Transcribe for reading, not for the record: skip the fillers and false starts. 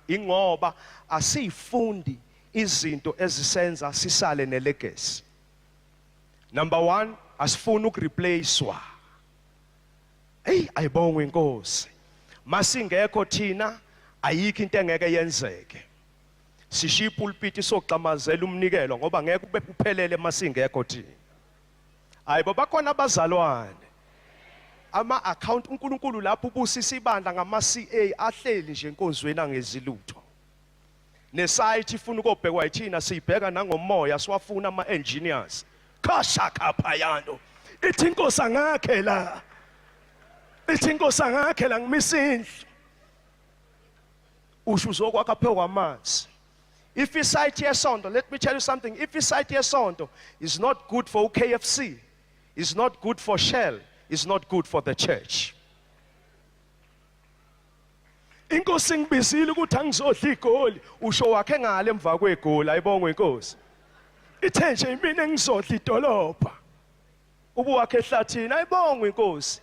ingoba asifundi izinto ezisenza sisale nelegacy. Number 1, asifuni ukureplacewa. Hey, ayibongwe inkosi. Masingekho thina ayikho into engeke yenzeke. Sishiya ipulpiti soxamazela umnikelo ngoba ngeke ube uphelele masingekho thina. Hayibo bakhona abazalwane. Ama-account uNkulunkulu lapho ubusisa ibandla ngama-CA ahleli nje enkonzweni angezilutho. Nesite ifuna ukubhekwa yithina siyibheka nangomoya siwafuna ama-engineers. Khashaka phayano. Ithi inkosi angakhe la. Ithi inkosi angakhe la ngimisindlu. Usho uzokwakha phezu kwamanzi. If isite yesonto, let me tell you something. If isite yesonto is not good for KFC, is not good for Shell, is not good for the church. Inkosi ngibizile ukuthi angizodla igoli, usho wakhe ngale emva kwegoli, ayibongwe inkosi. Ithe nje mina ngizodla idolobha. Ubuwakhe ehlathini, ayibongwe inkosi.